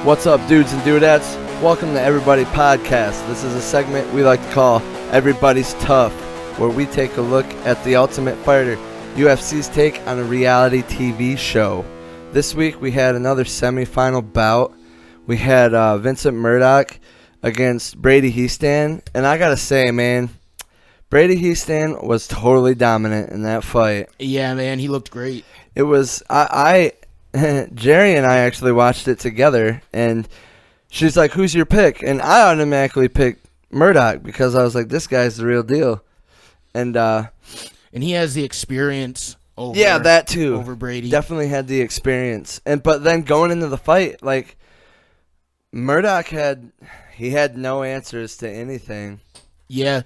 What's up, dudes and dudettes? Welcome to Everybody Podcast. This is a segment we like to call Everybody's TUF, where we take a look at the Ultimate Fighter, UFC's take on a reality TV show. This week we had another semifinal bout. We had Vincent Murdoch against Brady Heastan, and I gotta say, man, Brady Heastan was totally dominant in that fight. Yeah, man, he looked great. It was Jerry and I actually watched it together, and she's like, "Who's your pick?" And I automatically picked Murdoch because I was like, "This guy's the real deal," and he has the experience. That too. Over Brady, definitely had the experience, but then going into the fight, like Murdoch had no answers to anything. Yeah.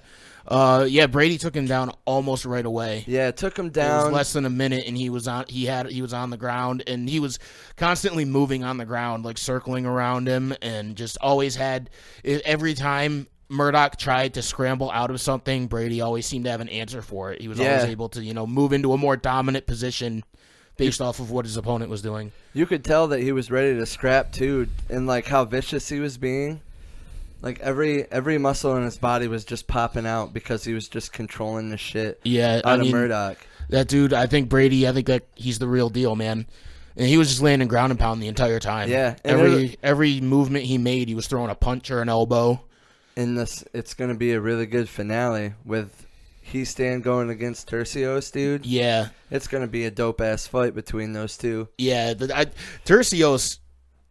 Brady took him down almost right away. Yeah, it took him down. It was less than a minute, and he was on the ground, and he was constantly moving on the ground, like circling around him, and just always had every time Murdoch tried to scramble out of something, Brady always seemed to have an answer for it. He was always able to, move into a more dominant position based off of what his opponent was doing. You could tell that he was ready to scrap too, and like how vicious he was being. Like every muscle in his body was just popping out because he was just controlling the shit out of Murdoch. That dude, I think that he's the real deal, man. And he was just landing ground and pound the entire time. Yeah. Every movement he made, he was throwing a punch or an elbow. And it's going to be a really good finale with Heastan going against Tercios, dude. Yeah. It's going to be a dope-ass fight between those two. Yeah. Tercios,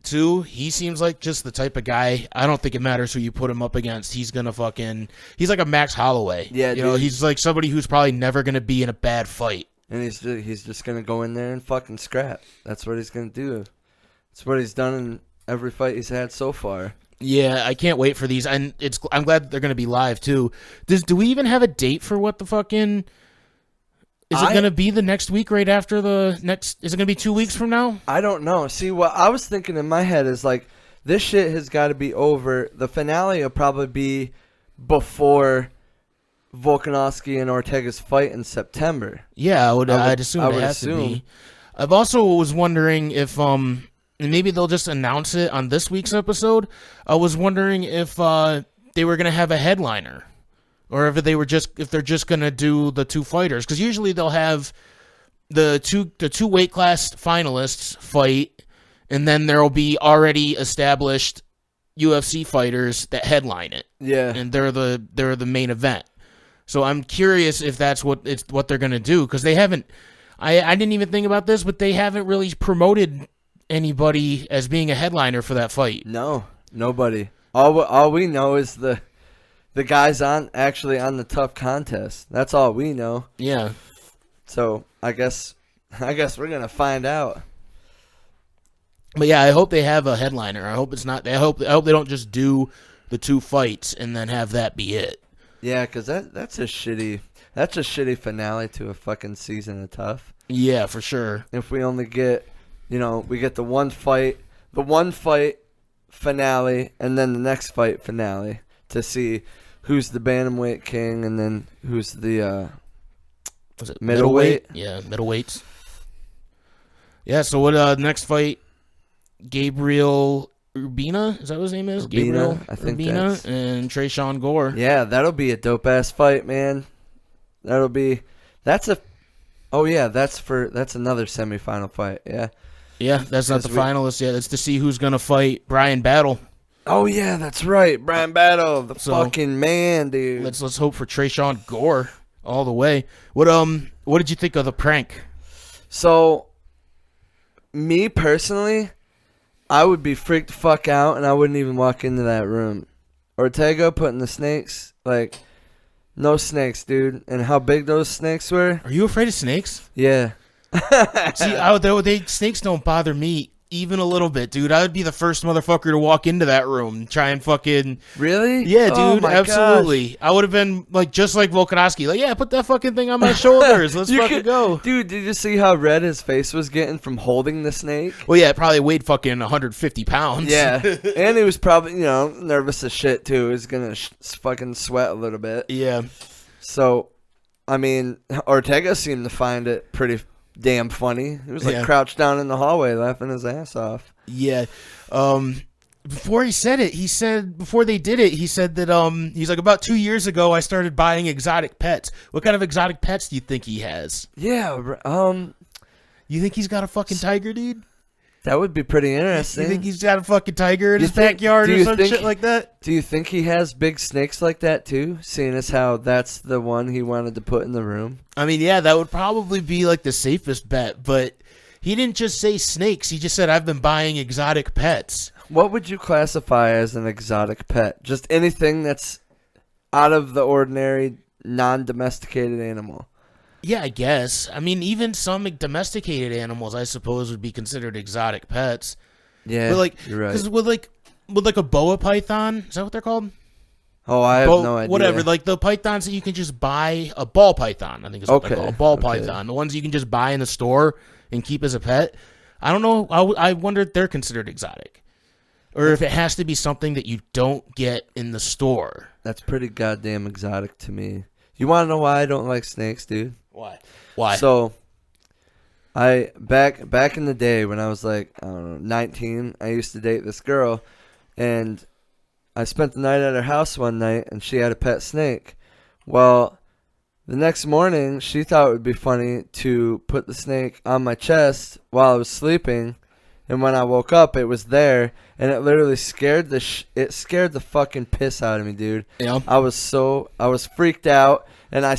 too, he seems like just the type of guy, I don't think it matters who you put him up against. He's going to he's like a Max Holloway. Yeah, dude. He's like somebody who's probably never going to be in a bad fight. And he's just going to go in there and fucking scrap. That's what he's going to do. That's what he's done in every fight he's had so far. Yeah, I can't wait for these. And I'm glad they're going to be live, too. Do we even have a date for what the fucking... Is it going to be the next week right after the next... Is it going to be 2 weeks from now? I don't know. See, what I was thinking in my head is, like, this shit has got to be over. The finale will probably be before Volkanovski and Ortega's fight in September. Yeah, I'd assume it has to be. I've also was wondering if... maybe they'll just announce it on this week's episode. I was wondering if they were going to have a headliner. Or if they're just gonna do the two fighters, because usually they'll have the two weight class finalists fight, and then there'll be already established UFC fighters that headline it. Yeah, and they're the main event. So I'm curious if that's what they're gonna do, because they haven't. I didn't even think about this, but they haven't really promoted anybody as being a headliner for that fight. No, nobody. All we know is the guys actually on the TUF contest. That's all we know. Yeah. So I guess we're gonna find out. But yeah, I hope they have a headliner. I hope it's not. I hope they don't just do the two fights and then have that be it. Yeah, because that's a shitty finale to a fucking season of TUF. Yeah, for sure. If we only get, we get the one fight finale, and then the next fight finale to see who's the bantamweight king, and then who's the was it middleweight? Yeah, middleweights. Yeah, so what next fight? Gabriel Urbina, is that what his name is? Urbina, Gabriel I think Urbina and Tresean Gore. Yeah, that'll be a dope ass fight, man. That's another semifinal fight. Yeah. Yeah, that's not the finalist yet. That's to see who's gonna fight Brian Battle. Oh yeah, that's right, Brian Battle, fucking man, dude. Let's hope for Tresean Gore all the way. What did you think of the prank? So, me personally, I would be freaked the fuck out, and I wouldn't even walk into that room. Ortega putting the snakes, like, no snakes, dude. And how big those snakes were? Are you afraid of snakes? Yeah. See, snakes don't bother me even a little bit, dude. I would be the first motherfucker to walk into that room and try and fucking... Really? Yeah, dude, absolutely. Gosh. I would have been, like, just like Volkanovski. Like, yeah, put that fucking thing on my shoulders. Let's fucking go. Dude, did you see how red his face was getting from holding the snake? Well, yeah, it probably weighed fucking 150 pounds. Yeah. And he was probably, nervous as shit, too. He was going to fucking sweat a little bit. Yeah. So, I mean, Ortega seemed to find it pretty damn funny. He was like crouched down in the hallway laughing his ass off. Yeah. before he said it, before they did it, he said that he's like, about 2 years ago I started buying exotic pets. What kind of exotic pets do you think he has? Yeah, you think he's got a fucking tiger, dude? That would be pretty interesting. You think he's got a fucking tiger in his backyard or some shit like that? Do you think he has big snakes like that too? Seeing as how that's the one he wanted to put in the room. I mean, yeah, that would probably be like the safest bet, but he didn't just say snakes. He just said, I've been buying exotic pets. What would you classify as an exotic pet? Just anything that's out of the ordinary, non-domesticated animal. Yeah, I guess. I mean, even some domesticated animals, I suppose, would be considered exotic pets. Yeah, but you're right. Because with a boa python, is that what they're called? Oh, I have no idea. Whatever, like the pythons that you can just buy, a ball python, I think is what they're called. A ball python. The ones you can just buy in the store and keep as a pet. I don't know. I wonder if they're considered exotic. Or if it has to be something that you don't get in the store. That's pretty goddamn exotic to me. You want to know why I don't like snakes, dude? Why? So, back in the day when I was like, I don't know, 19, I used to date this girl, and I spent the night at her house one night, and she had a pet snake. Well, the next morning, she thought it would be funny to put the snake on my chest while I was sleeping, and when I woke up, it was there, and it literally scared it scared the fucking piss out of me, dude. Yeah. I was freaked out, and I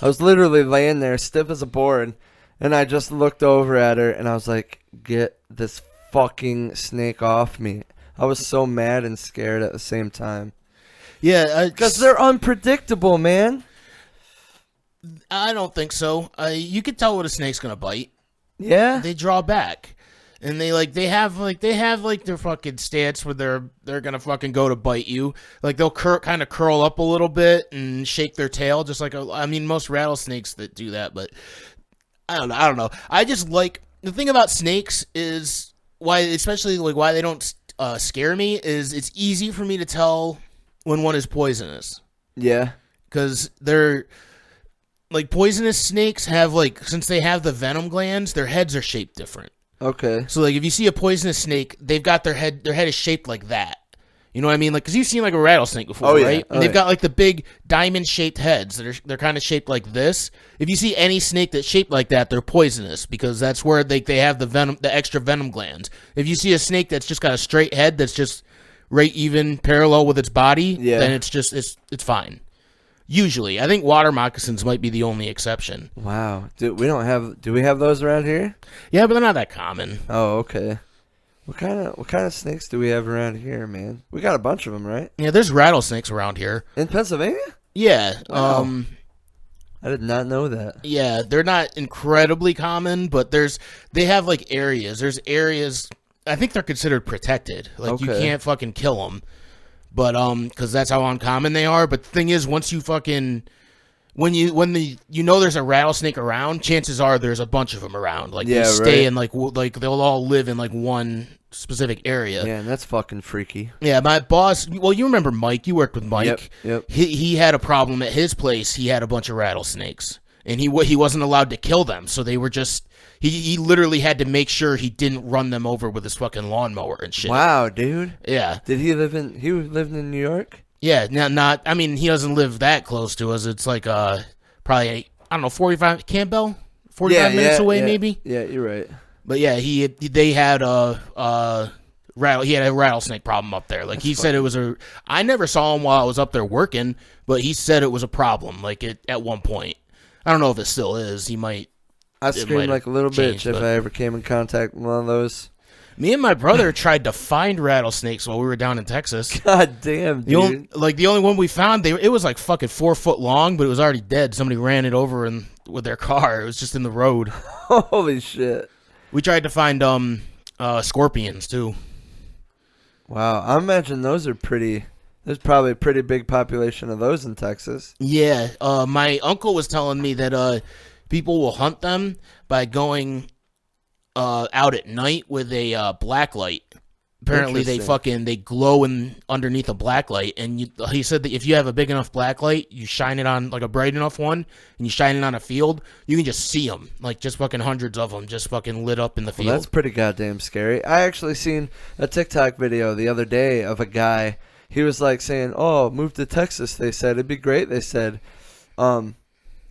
was literally laying there stiff as a board, and I just looked over at her, and I was like, get this fucking snake off me. I was so mad and scared at the same time. Yeah. Because they're unpredictable, man. I don't think so. You could tell when a snake's going to bite. Yeah? They draw back. And they have their fucking stance where they're gonna fucking go to bite you. Like they'll kind of curl up a little bit and shake their tail, just like most rattlesnakes that do that. But I don't know. I just like the thing about snakes is why they don't scare me is it's easy for me to tell when one is poisonous. Yeah, because they're like poisonous snakes have since they have the venom glands, their heads are shaped different. Okay. So, if you see a poisonous snake, they've got their head is shaped like that. You know what I mean? Because you've seen, a rattlesnake before, right? And they've got, the big diamond-shaped heads. They're kind of shaped like this. If you see any snake that's shaped like that, they're poisonous because that's where they have the extra venom glands. If you see a snake that's just got a straight head that's just right even parallel with its body, then it's fine. Usually. I think water moccasins might be the only exception. Wow. Do we have those around here? Yeah, but they're not that common. Oh, okay. What kind of snakes do we have around here, man? We got a bunch of them, right? Yeah, there's rattlesnakes around here. In Pennsylvania? Yeah. Wow. I did not know that. Yeah, they're not incredibly common, but they have areas. There's areas, I think they're considered protected. You can't fucking kill them. But because that's how uncommon they are. But the thing is, once you fucking when there's a rattlesnake around, chances are there's a bunch of them around. They stay in they'll all live in one specific area. Yeah, and that's fucking freaky. Yeah, my boss. Well, you remember Mike? You worked with Mike. Yep. He had a problem at his place. He had a bunch of rattlesnakes, and he wasn't allowed to kill them. So they were just. He literally had to make sure he didn't run them over with his fucking lawnmower and shit. Wow, dude. Yeah. Did he lived in New York? Yeah, he doesn't live that close to us. It's probably, I don't know, 45 Campbell? 45 minutes away, maybe? Yeah, you're right. But yeah, he had a rattlesnake problem up there. He said it was I never saw him while I was up there working, but he said it was a problem, at one point. I don't know if it still is. He might. I screamed like a little bitch if I ever came in contact with one of those. Me and my brother tried to find rattlesnakes while we were down in Texas. God damn, dude. The only one we found, it was fucking 4 foot long, but it was already dead. Somebody ran it over with their car. It was just in the road. Holy shit. We tried to find scorpions too. Wow, I imagine those are pretty. There's probably a pretty big population of those in Texas. Yeah, my uncle was telling me that people will hunt them by going out at night with a black light Apparently they glow underneath a black light, and he said that if you have a big enough black light, you shine it on like a bright enough one, and you shine it on a field, you can just see them, like just fucking hundreds of them just fucking lit up in the field. Well, that's pretty goddamn scary. I actually seen a TikTok video the other day of a guy. He was like saying, "Oh, move to Texas." They said it'd be great. They said,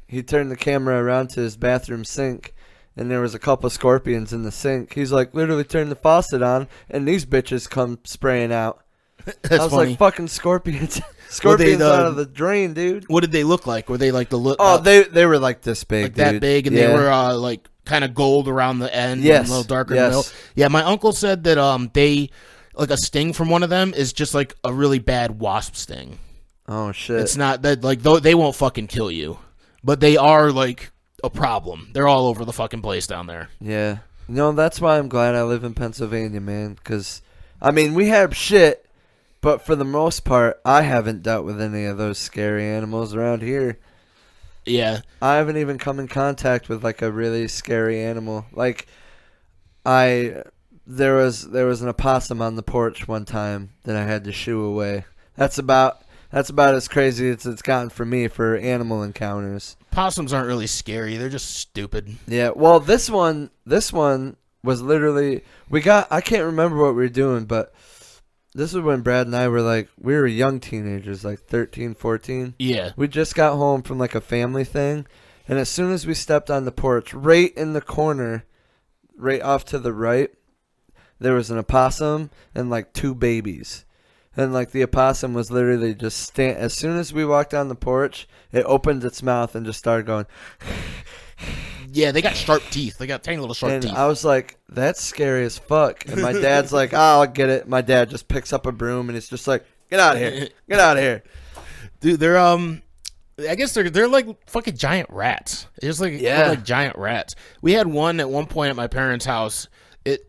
he turned the camera around to his bathroom sink. And there was a couple scorpions in the sink. He's like, literally turned the faucet on, and these bitches come spraying out. That's I was funny. like, fucking scorpions. Scorpions out of the drain, dude. What did they look like? Were they like the look? They were like this big, like dude. that big, and they were like kind of gold around the end, yes, and a little darker in the middle. Yeah, my uncle said that they, like a sting from one of them is just like a really bad wasp sting. Oh, shit. It's not that, like, they won't fucking kill you, but they are like a problem. They're all over the fucking place down there. Yeah. No, that's why I'm glad I live in Pennsylvania, man. Because, I mean, we have shit, but for the most part, I haven't dealt with any of those scary animals around here. Yeah. I haven't even come in contact with, like, a really scary animal. Like, there was an opossum on the porch one time that I had to shoo away. That's about as crazy as it's gotten for me for animal encounters. Possums aren't really scary. They're just stupid. Yeah, well, this one was literally, I can't remember what we were doing, but this was when Brad and I were we were young teenagers, like 13, 14. Yeah. We just got home from like a family thing, and as soon as we stepped on the porch, right in the corner, right off to the right, there was an opossum and like two babies. And, like, the opossum was literally just as soon as we walked on the porch, it opened its mouth and just started going. Yeah, they got sharp teeth. They got tiny little sharp teeth. And I was like, that's scary as fuck. And my dad's like, I'll get it. My dad just picks up a broom and it's just like, get out of here. Get out of here. Dude, they're, I guess they're like fucking giant rats. It's like, they're like giant rats. We had one at one point at my parents' house.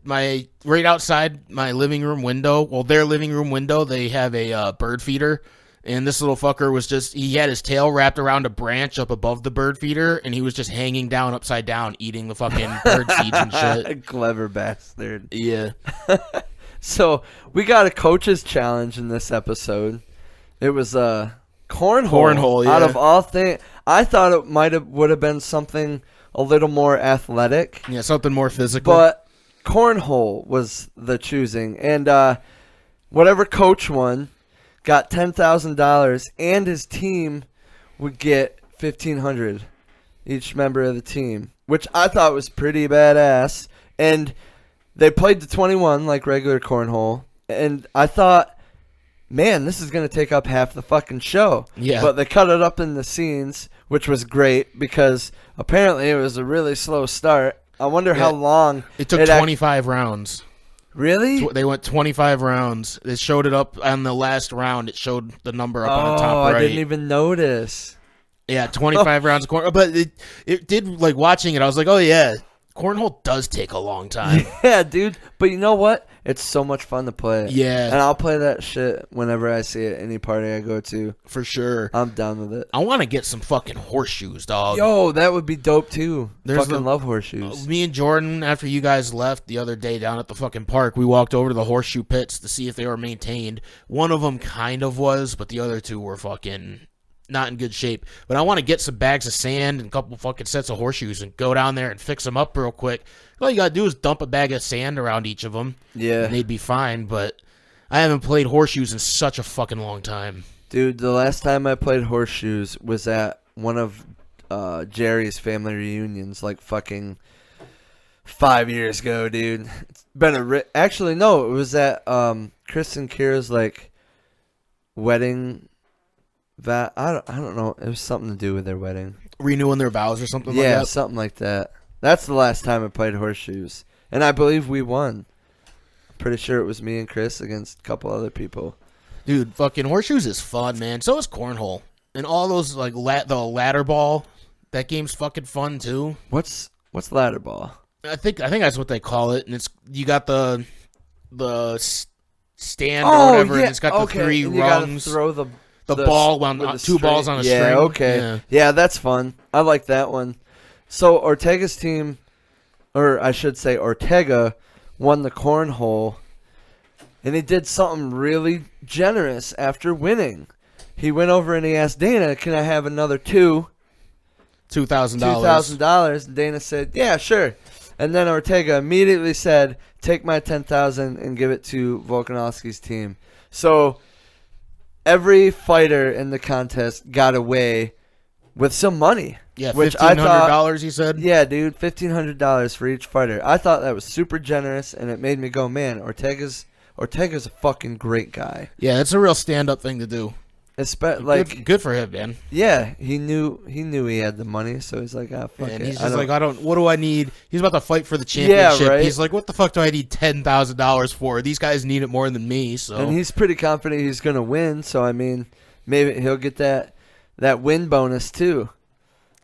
Right outside my living room window, their living room window, they have a bird feeder, and this little fucker he had his tail wrapped around a branch up above the bird feeder, and he was just hanging down upside down eating the fucking bird seeds and shit. Clever bastard. Yeah. So we got a coach's challenge in this episode. It was cornhole. Cornhole, yeah. Out of all things, I thought it would have been something a little more athletic. Yeah, something more physical. But cornhole was the choosing, and whatever coach won got $10,000, and his team would get $1,500, each member of the team, which I thought was pretty badass. And they played to 21 like regular cornhole, and I thought, man, this is going to take up half the fucking show. Yeah. But they cut it up in the scenes, which was great because apparently it was a really slow start. I wonder how long. It took 25 rounds. Really? They went 25 rounds. It showed it up on the last round. It showed the number up on the top right. I didn't even notice. Yeah, 25 rounds of cornhole. But it did, like, watching it, I was like, oh, yeah, cornhole does take a long time. Yeah, dude. But you know what? It's so much fun to play. Yeah. And I'll play that shit whenever I see it, any party I go to. For sure. I'm down with it. I want to get some fucking horseshoes, dog. Yo, that would be dope, too. Love horseshoes. Me and Jordan, after you guys left the other day down at the fucking park, we walked over to the horseshoe pits to see if they were maintained. One of them kind of was, but the other two were fucking not in good shape. But I want to get some bags of sand and a couple fucking sets of horseshoes and go down there and fix them up real quick. All you got to do is dump a bag of sand around each of them. Yeah. And they'd be fine, but I haven't played horseshoes in such a fucking long time. Dude, the last time I played horseshoes was at one of Jerry's family reunions, like fucking 5 years ago, dude. It's been actually, no, it was at Chris and Kira's, like, wedding. I don't know. It was something to do with their wedding. Renewing their vows or something like that? Yeah, something like that. That's the last time I played horseshoes. And I believe we won. Pretty sure it was me and Chris against a couple other people. Dude, fucking horseshoes is fun, man. So is cornhole. And all those, like, the ladder ball. That game's fucking fun, too. What's ladder ball? I think that's what they call it. And it's you got the stand or whatever, and it's got the three and rungs. You gotta throw the ball on two balls on a string. Yeah, okay. Yeah, that's fun. I like that one. So Ortega's team, or I should say Ortega, won the cornhole, And he did something really generous after winning. He went over and he asked Dana, can I have another $2,000? $2,000. Dana said, yeah, sure. And then Ortega immediately said, take my $10,000 and give it to Volkanovski's team. So every fighter in the contest got away with some money. Yeah, $1,500, he said? Yeah, dude, $1,500 for each fighter. I thought that was super generous, and it made me go, man, Ortega's a fucking great guy. Yeah, it's a real stand-up thing to do. Good for him, man. Yeah, he knew he had the money, so he's like, fuck it. And he's just like, what do I need? He's about to fight for the championship. Yeah, right. He's like, what the fuck do I need $10,000 for? These guys need it more than me. So, and he's pretty confident he's gonna win. So I mean, maybe he'll get that win bonus too.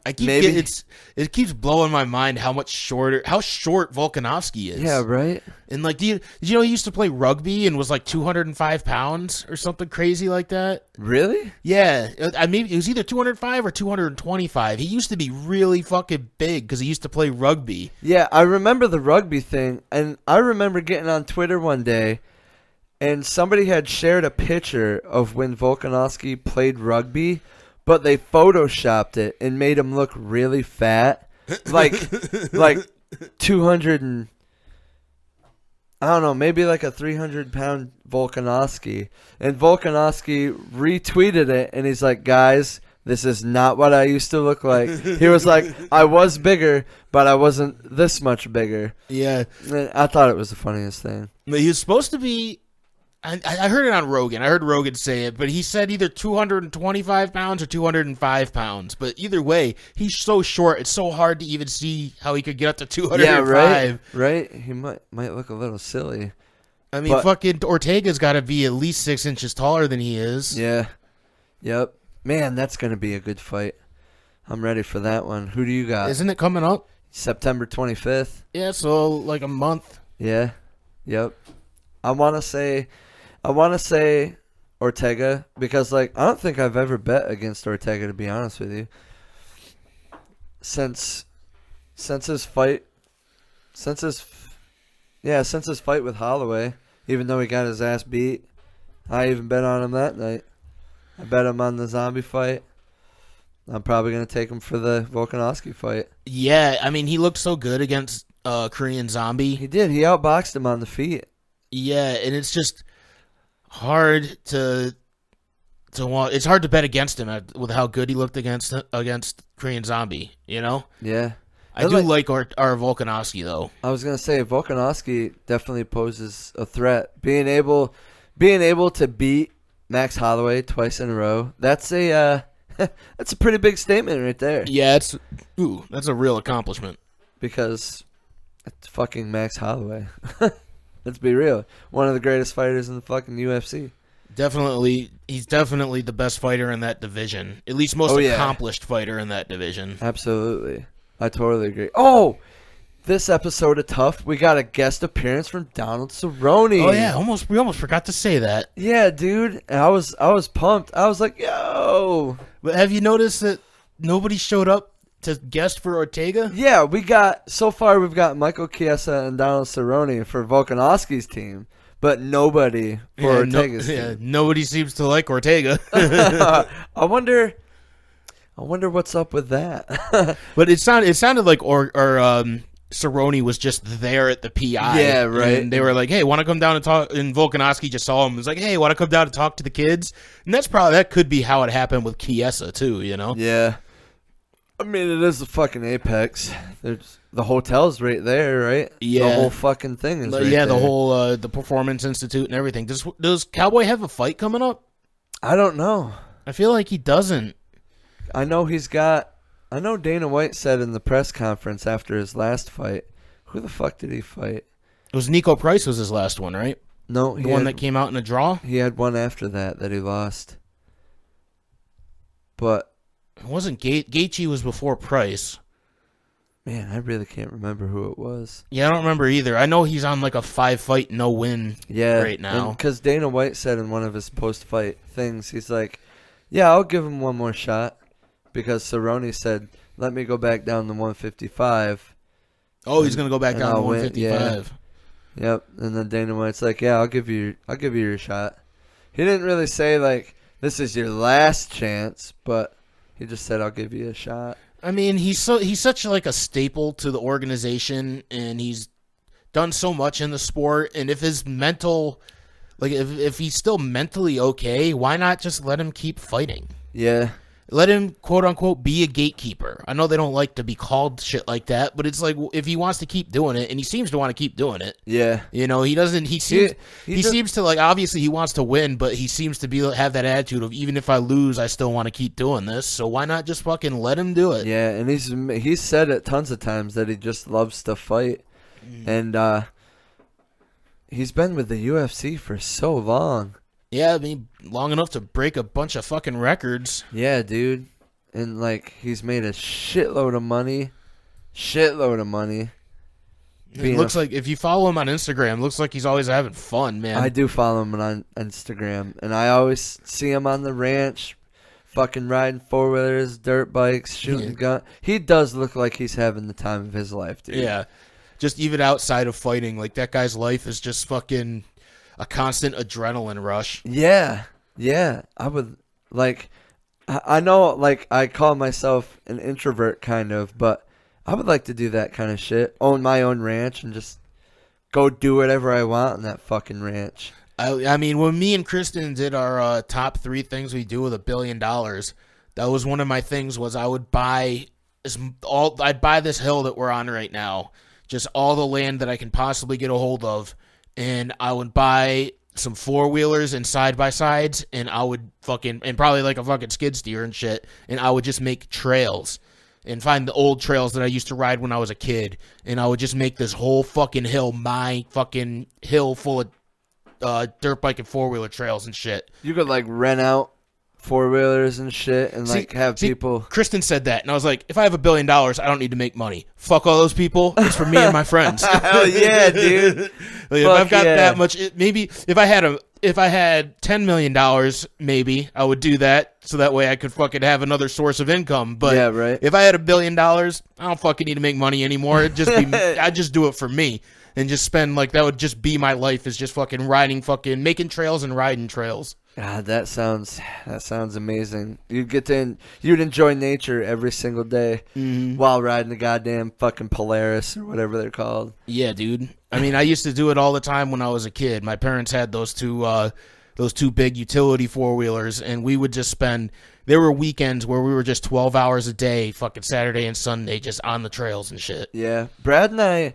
It keeps blowing my mind how short Volkanovski is. Yeah, right. And like, did you know he used to play rugby and was like 205 pounds or something crazy like that? Really? Yeah, I mean, it was either 205 or 225. He used to be really fucking big because he used to play rugby. Yeah, I remember the rugby thing, and I remember getting on Twitter one day, and somebody had shared a picture of when Volkanovski played rugby. But they photoshopped it and made him look really fat, like 200 and I don't know, maybe like a 300-pound Volkanovski. And Volkanovski retweeted it, and he's like, "Guys, this is not what I used to look like." He was like, "I was bigger, but I wasn't this much bigger." Yeah, and I thought it was the funniest thing. He was supposed to be. I heard it on Rogan. I heard Rogan say it, but he said either 225 pounds or 205 pounds. But either way, he's so short, it's so hard to even see how he could get up to 205. Yeah, right? He might look a little silly. I mean, fucking Ortega's got to be at least 6 inches taller than he is. Yeah. Yep. Man, that's going to be a good fight. I'm ready for that one. Who do you got? Isn't it coming up? September 25th. Yeah, so like a month. Yeah. Yep. I want to say Ortega because, like, I don't think I've ever bet against Ortega, to be honest with you. Since his fight with Holloway, even though he got his ass beat, I even bet on him that night. I bet him on the zombie fight. I'm probably going to take him for the Volkanovski fight. Yeah, I mean, he looked so good against Korean Zombie. He did. He outboxed him on the feet. Yeah, and it's just hard to want. It's hard to bet against him with how good he looked against Korean Zombie. You know? Yeah. I do like our Volkanovski though. I was gonna say Volkanovski definitely poses a threat. Being able to beat Max Holloway twice in a row. That's a pretty big statement right there. Yeah, that's a real accomplishment. Because it's fucking Max Holloway. Let's be real. One of the greatest fighters in the fucking UFC. Definitely, he's definitely the best fighter in that division. At least most accomplished fighter in that division. Absolutely. I totally agree. Oh, this episode of TUF, we got a guest appearance from Donald Cerrone. Oh yeah, we almost forgot to say that. Yeah, dude. And I was pumped. I was like, yo. But have you noticed that nobody showed up to guest for Ortega? Yeah, we've got Michael Chiesa and Donald Cerrone for Volkanovski's team, but nobody for Ortega's team. Yeah, nobody seems to like Ortega. I wonder what's up with that. But it sounded like Cerrone was just there at the PI. Yeah, right. And they were like, "Hey, want to come down and talk?" And Volkanovski just saw him. It was like, "Hey, want to come down and talk to the kids?" And that could be how it happened with Chiesa too. You know? Yeah. I mean, it is the fucking apex. The hotel's right there, right? Yeah. The whole fucking thing is right there. Yeah, the whole the Performance Institute and everything. Does Cowboy have a fight coming up? I don't know. I feel like he doesn't. I know Dana White said in the press conference after his last fight. Who the fuck did he fight? It was Nico Price was his last one, right? No, the one that came out in a draw? He had one after that he lost. But it wasn't Gaethje was before Price. Man, I really can't remember who it was. Yeah, I don't remember either. I know he's on like a 5-fight no-win right now. Because Dana White said in one of his post-fight things, he's like, yeah, I'll give him one more shot. Because Cerrone said, let me go back down to 155. Oh, he's going to go back down to 155. Yep. And then Dana White's like, yeah, I'll give you your shot. He didn't really say like this is your last chance, but he just said I'll give you a shot. I mean, he's such like a staple to the organization, and he's done so much in the sport. And if his mental, like if he's still mentally okay, why not just let him keep fighting? Yeah. Let him, quote unquote, be a gatekeeper. I know they don't like to be called shit like that, but it's like if he wants to keep doing it, and he seems to want to keep doing it. Yeah. You know, he doesn't. He seems to like. Obviously, he wants to win, but he seems to have that attitude of even if I lose, I still want to keep doing this. So why not just fucking let him do it? Yeah, and he's said it tons of times that he just loves to fight, and he's been with the UFC for so long. Yeah, I mean, long enough to break a bunch of fucking records. Yeah, dude. And, like, he's made a shitload of money. It looks like, if you follow him on Instagram, looks like he's always having fun, man. I do follow him on Instagram, and I always see him on the ranch, fucking riding four-wheelers, dirt bikes, shooting guns. He does look like he's having the time of his life, dude. Yeah. Just even outside of fighting, like, that guy's life is just fucking a constant adrenaline rush. Yeah. I would, like, I know, like, I call myself an introvert, kind of, but I would like to do that kind of shit. Own my own ranch and just go do whatever I want on that fucking ranch. I mean, when me and Kristen did our top 3 things we do with $1 billion, that was one of my things was I'd buy this hill that we're on right now, just all the land that I can possibly get a hold of, and I would buy some four-wheelers and side-by-sides, and I would and probably like a fucking skid steer and shit, and I would just make trails and find the old trails that I used to ride when I was a kid, and I would just make this whole fucking hill my fucking hill full of dirt bike and four-wheeler trails and shit. You could, like, rent out four-wheelers and shit and, have people... Kristen said that, and I was like, if I have $1 billion, I don't need to make money. Fuck all those people. It's for me and my friends. Hell yeah, dude. Like, if I've got that much... maybe if I had $10 million, maybe I would do that, so that way I could fucking have another source of income. But yeah, right. If I had $1 billion, I don't fucking need to make money anymore. It'd just be... I'd just do it for me. And just spend, like, that would just be my life, is just fucking making trails and riding trails. God, that sounds amazing. You'd enjoy nature every single day while riding the goddamn fucking Polaris or whatever they're called. Yeah, dude. I mean, I used to do it all the time when I was a kid. My parents had those two big utility four-wheelers, and we would just spend... There were weekends where we were just 12 hours a day, fucking Saturday and Sunday, just on the trails and shit. Yeah. Brad and I...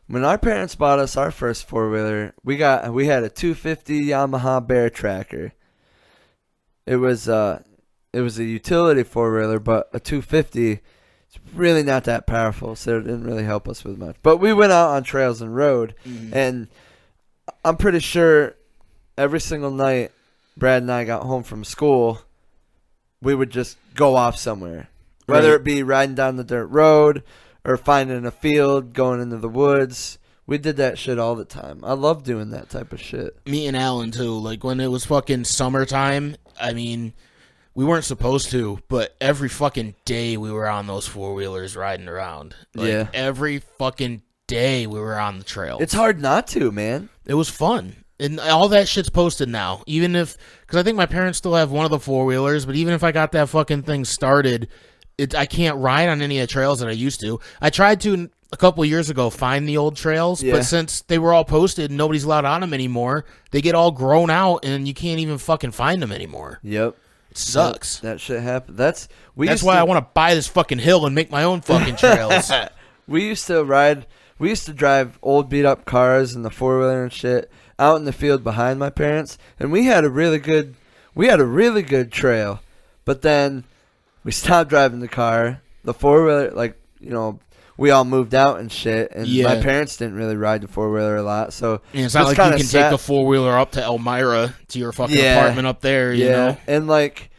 When our parents bought us our first four-wheeler, we had a 250 Yamaha Bear Tracker. It was a utility four-wheeler, but a 250 is really not that powerful, so it didn't really help us with much. But we went out on trails and rode, and I'm pretty sure every single night Brad and I got home from school, we would just go off somewhere, whether it be riding down the dirt road or finding a field, going into the woods. We did that shit all the time. I love doing that type of shit. Me and Alan, too. Like, when it was fucking summertime, I mean, we weren't supposed to, but every fucking day we were on those four-wheelers riding around. Like, yeah. Every fucking day we were on the trail. It's hard not to, man. It was fun. And all that shit's posted now. Even if... Because I think my parents still have one of the four-wheelers, but even if I got that fucking thing started... I can't ride on any of the trails that I used to. I tried to, a couple of years ago, find the old trails, but since they were all posted and nobody's allowed on them anymore, they get all grown out and you can't even fucking find them anymore. Yep. It sucks. That shit happened. That's why I want to buy this fucking hill and make my own fucking trails. We used to drive old beat up cars and the four-wheeler and shit out in the field behind my parents, and we had a really good trail. But then we stopped driving the car. The four-wheeler, like, you know, we all moved out and shit, and my parents didn't really ride the four-wheeler a lot, so... Yeah, it's not like you can take the four-wheeler up to Elmira, to your fucking apartment up there, you know? And, like,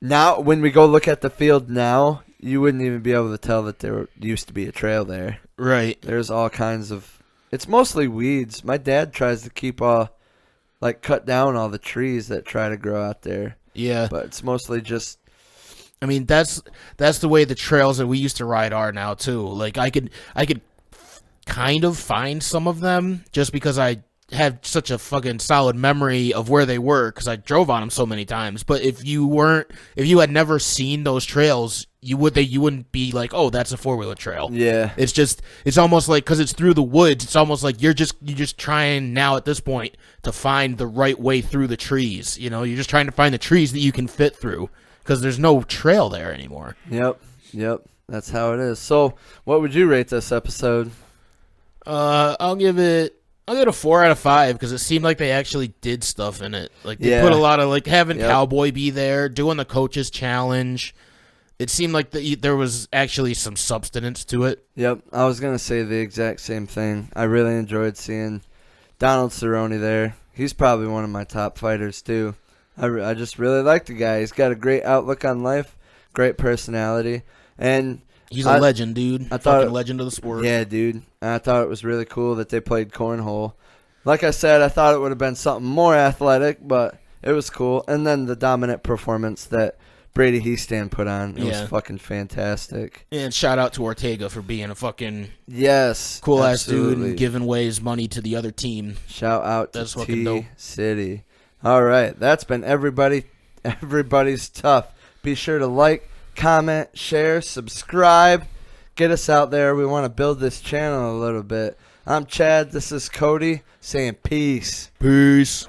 now, when we go look at the field now, you wouldn't even be able to tell that there used to be a trail there. Right. There's all kinds of... It's mostly weeds. My dad tries to keep cut down all the trees that try to grow out there. Yeah. But it's mostly just... I mean, that's the way the trails that we used to ride are now, too. Like, I could kind of find some of them just because I have such a fucking solid memory of where they were because I drove on them so many times. But if you had never seen those trails, you wouldn't be like, oh, that's a 4-wheeler trail. Yeah. It's almost like, because it's through the woods, it's almost like you're just trying now at this point to find the right way through the trees. You know, you're just trying to find the trees that you can fit through because there's no trail there anymore. Yep. That's how it is. So what would you rate this episode? I'll give it a 4 out of 5 because it seemed like they actually did stuff in it. Like they put a lot of, like, having Cowboy be there, doing the coaches challenge. It seemed like there was actually some substance to it. Yep, I was gonna say the exact same thing. I really enjoyed seeing Donald Cerrone there. He's probably one of my top fighters too. I just really like the guy. He's got a great outlook on life, great personality, and he's a legend, dude. I thought fucking legend of the sport. Yeah, dude. I thought it was really cool that they played cornhole. Like I said, I thought it would have been something more athletic, but it was cool. And then the dominant performance that Brady Heastan put on, it was fucking fantastic. And shout out to Ortega for being a fucking cool ass dude and giving away his money to the other team. Shout out to T-City. All right, that's been everybody's tough. Be sure to like, comment, share, subscribe. Get us out there. We want to build this channel a little bit. I'm Chad. This is Cody saying peace. Peace.